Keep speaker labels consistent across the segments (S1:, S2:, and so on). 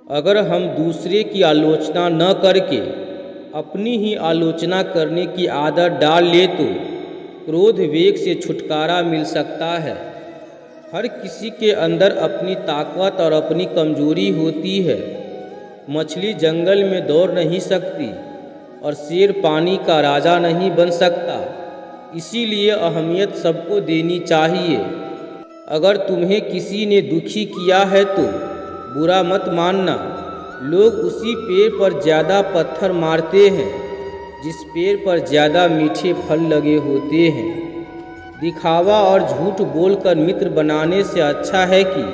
S1: अगर हम दूसरे की आलोचना न करके अपनी ही आलोचना करने की आदत डाल ले तो क्रोध वेग से छुटकारा मिल सकता है। हर किसी के अंदर अपनी ताकत और अपनी कमजोरी होती है। मछली जंगल में दौड़ नहीं सकती और शेर पानी का राजा नहीं बन सकता। इसीलिए अहमियत सबको देनी चाहिए। अगर तुम्हें किसी ने दुखी किया है तो बुरा मत मानना। लोग उसी पेड़ पर ज़्यादा पत्थर मारते हैं जिस पेड़ पर ज़्यादा मीठे फल लगे होते हैं। दिखावा और झूठ बोलकर मित्र बनाने से अच्छा है कि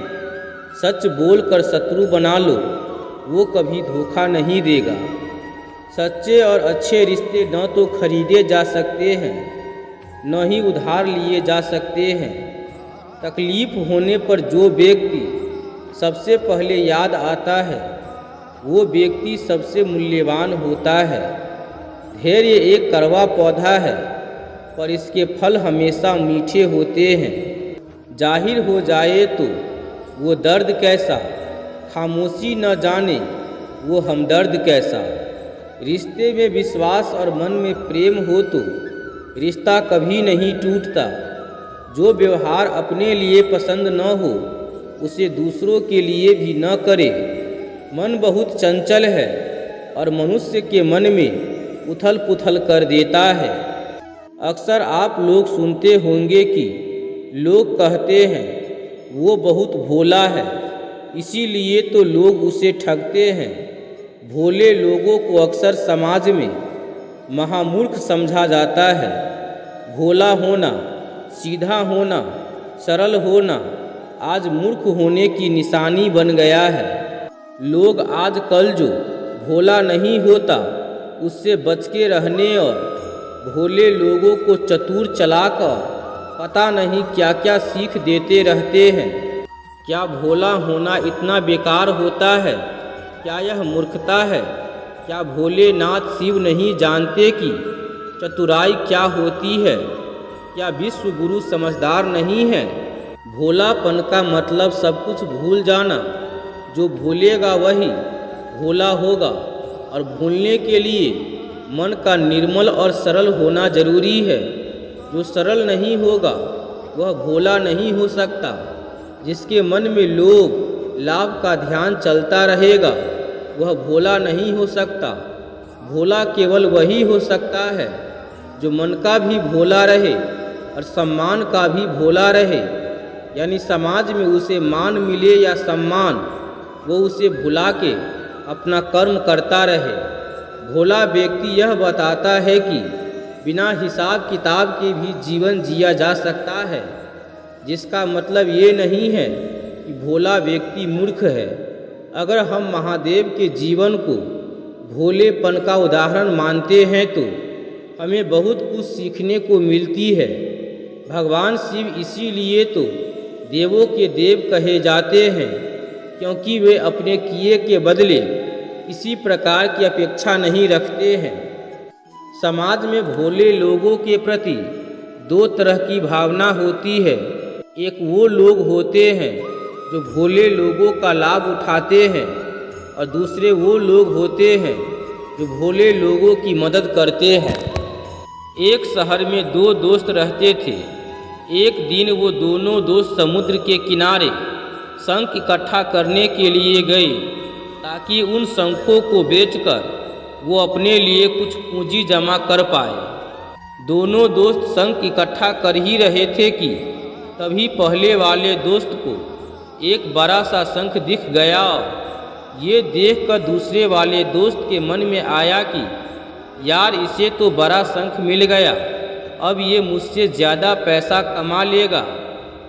S1: सच बोलकर शत्रु बना लो। वो कभी धोखा नहीं देगा। सच्चे और अच्छे रिश्ते न तो खरीदे जा सकते हैं न ही उधार लिए जा सकते हैं। तकलीफ होने पर जो व्यक्ति सबसे पहले याद आता है वो व्यक्ति सबसे मूल्यवान होता है। धैर्य एक कड़वा पौधा है पर इसके फल हमेशा मीठे होते हैं। जाहिर हो जाए तो वो दर्द कैसा, खामोशी न जाने वो हमदर्द कैसा। रिश्ते में विश्वास और मन में प्रेम हो तो रिश्ता कभी नहीं टूटता। जो व्यवहार अपने लिए पसंद न हो उसे दूसरों के लिए भी न करे। मन बहुत चंचल है और मनुष्य के मन में उथल पुथल कर देता है। अक्सर आप लोग सुनते होंगे कि लोग कहते हैं वो बहुत भोला है, इसीलिए तो लोग उसे ठगते हैं। भोले लोगों को अक्सर समाज में महामूर्ख समझा जाता है। भोला होना, सीधा होना, सरल होना आज मूर्ख होने की निशानी बन गया है। लोग आजकल जो भोला नहीं होता उससे बच के रहने और भोले लोगों को चतुर चलाकर पता नहीं क्या क्या सीख देते रहते हैं। क्या भोला होना इतना बेकार होता है? क्या यह मूर्खता है? क्या भोलेनाथ शिव नहीं जानते कि चतुराई क्या होती है? क्या विश्व गुरु समझदार नहीं है? भोलापन का मतलब सब कुछ भूल जाना। जो भूलेगा वही भोला होगा और भूलने के लिए मन का निर्मल और सरल होना जरूरी है। जो सरल नहीं होगा वह भोला नहीं हो सकता। जिसके मन में लोभ लाभ का ध्यान चलता रहेगा वह भोला नहीं हो सकता। भोला केवल वही हो सकता है जो मन का भी भोला रहे और सम्मान का भी भोला रहे। यानी समाज में उसे मान मिले या सम्मान, वो उसे भुला के अपना कर्म करता रहे। भोला व्यक्ति यह बताता है कि बिना हिसाब किताब के भी जीवन जिया जा सकता है। जिसका मतलब ये नहीं है कि भोला व्यक्ति मूर्ख है। अगर हम महादेव के जीवन को भोलेपन का उदाहरण मानते हैं तो हमें बहुत कुछ सीखने को मिलती है। भगवान शिव इसीलिए तो देवों के देव कहे जाते हैं क्योंकि वे अपने किए के बदले किसी प्रकार की अपेक्षा नहीं रखते हैं। समाज में भोले लोगों के प्रति दो तरह की भावना होती है। एक वो लोग होते हैं जो भोले लोगों का लाभ उठाते हैं और दूसरे वो लोग होते हैं जो भोले लोगों की मदद करते हैं। एक शहर में दो दोस्त रहते थे। एक दिन वो दोनों दोस्त समुद्र के किनारे शंख इकट्ठा करने के लिए गए ताकि उन शंखों को बेचकर वो अपने लिए कुछ पूंजी जमा कर पाए। दोनों दोस्त शंख इकट्ठा कर ही रहे थे कि तभी पहले वाले दोस्त को एक बड़ा सा शंख दिख गया और ये देखकर दूसरे वाले दोस्त के मन में आया कि यार इसे तो बड़ा शंख मिल गया, अब ये मुझसे ज़्यादा पैसा कमा लेगा।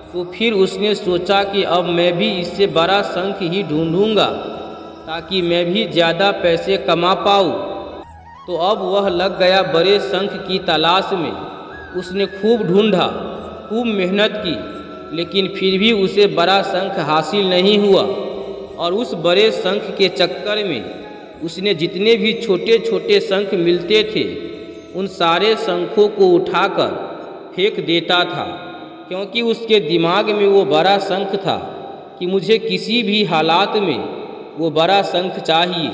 S1: तो फिर उसने सोचा कि अब मैं भी इससे बड़ा शंख ही ढूंढूंगा ताकि मैं भी ज़्यादा पैसे कमा पाऊँ। तो अब वह लग गया बड़े शंख की तलाश में। उसने खूब ढूंढा, खूब मेहनत की, लेकिन फिर भी उसे बड़ा शंख हासिल नहीं हुआ। और उस बड़े शंख के चक्कर में उसने जितने भी छोटे छोटे शंख मिलते थे उन सारे शंखों को उठाकर फेंक देता था, क्योंकि उसके दिमाग में वो बड़ा शंख था कि मुझे किसी भी हालात में वो बड़ा शंख चाहिए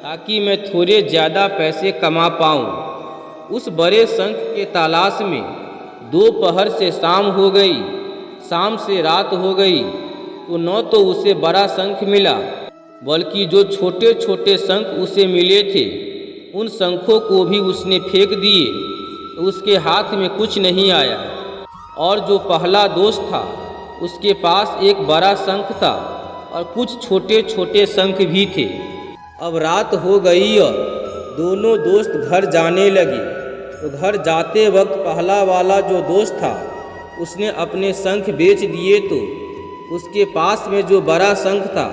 S1: ताकि मैं थोड़े ज़्यादा पैसे कमा पाऊँ। उस बड़े शंख के तलाश में दोपहर से शाम हो गई, शाम से रात हो गई, तो न तो उसे बड़ा शंख मिला, बल्कि जो छोटे छोटे शंख उसे मिले थे उन शंखों को भी उसने फेंक दिए, तो उसके हाथ में कुछ नहीं आया। और जो पहला दोस्त था उसके पास एक बड़ा शंख था और कुछ छोटे छोटे शंख भी थे। अब रात हो गई और दोनों दोस्त घर जाने लगे। तो घर जाते वक्त पहला वाला जो दोस्त था उसने अपने शंख बेच दिए, तो उसके पास में जो बड़ा शंख था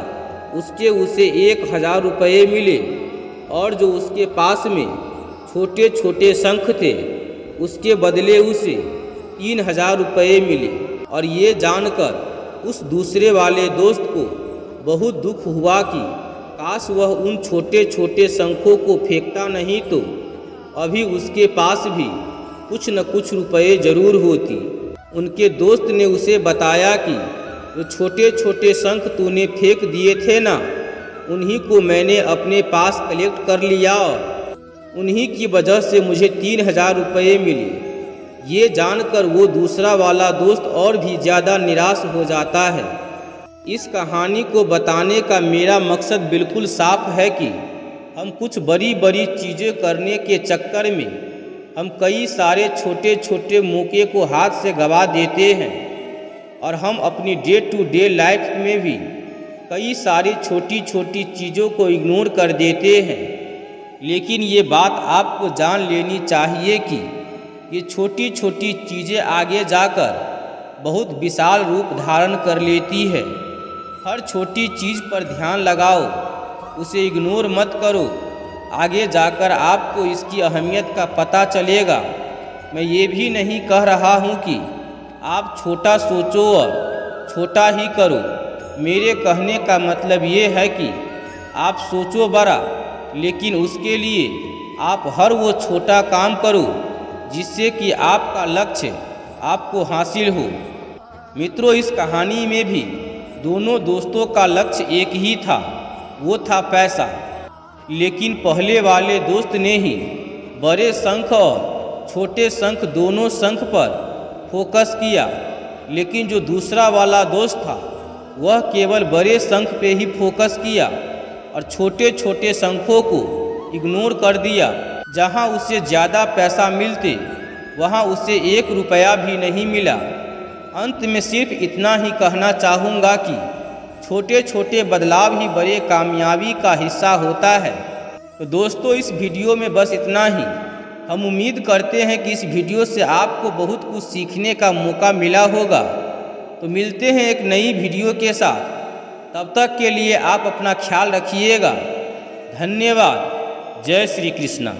S1: उसके उसे 1000 रुपये मिले, और जो उसके पास में छोटे छोटे शंख थे उसके बदले उसे 3000 रुपये मिले। और ये जानकर उस दूसरे वाले दोस्त को बहुत दुख हुआ कि काश वह उन छोटे छोटे शंखों को फेंकता नहीं तो अभी उसके पास भी कुछ न कुछ रुपये जरूर होती। उनके दोस्त ने उसे बताया कि जो छोटे छोटे शंख तूने फेंक दिए थे ना, उन्हीं को मैंने अपने पास कलेक्ट कर लिया और उन्हीं की वजह से मुझे 3000 रुपये मिले। ये जानकर वो दूसरा वाला दोस्त और भी ज़्यादा निराश हो जाता है। इस कहानी को बताने का मेरा मकसद बिल्कुल साफ है कि हम कुछ बड़ी बड़ी चीज़ें करने के चक्कर में हम कई सारे छोटे छोटे मौके को हाथ से गंवा देते हैं, और हम अपनी डे टू डे लाइफ में भी कई सारी छोटी छोटी चीज़ों को इग्नोर कर देते हैं। लेकिन ये बात आपको जान लेनी चाहिए कि ये छोटी छोटी चीज़ें आगे जाकर बहुत विशाल रूप धारण कर लेती है। हर छोटी चीज़ पर ध्यान लगाओ, उसे इग्नोर मत करो, आगे जाकर आपको इसकी अहमियत का पता चलेगा। मैं ये भी नहीं कह रहा हूँ कि आप छोटा सोचो और छोटा ही करो। मेरे कहने का मतलब ये है कि आप सोचो बड़ा, लेकिन उसके लिए आप हर वो छोटा काम करो जिससे कि आपका लक्ष्य आपको हासिल हो। मित्रों, इस कहानी में भी दोनों दोस्तों का लक्ष्य एक ही था, वो था पैसा। लेकिन पहले वाले दोस्त ने ही बड़े शंख और छोटे शंख दोनों शंख पर फोकस किया, लेकिन जो दूसरा वाला दोस्त था वह केवल बड़े शंख पे ही फोकस किया और छोटे छोटे शंखों को इग्नोर कर दिया। जहां उसे ज़्यादा पैसा मिलते वहां उसे 1 रुपया भी नहीं मिला। अंत में सिर्फ इतना ही कहना चाहूँगा कि छोटे छोटे बदलाव ही बड़े कामयाबी का हिस्सा होता है। तो दोस्तों, इस वीडियो में बस इतना ही। हम उम्मीद करते हैं कि इस वीडियो से आपको बहुत कुछ सीखने का मौका मिला होगा। तो मिलते हैं एक नई वीडियो के साथ, तब तक के लिए आप अपना ख्याल रखिएगा। धन्यवाद। जय श्री कृष्णा।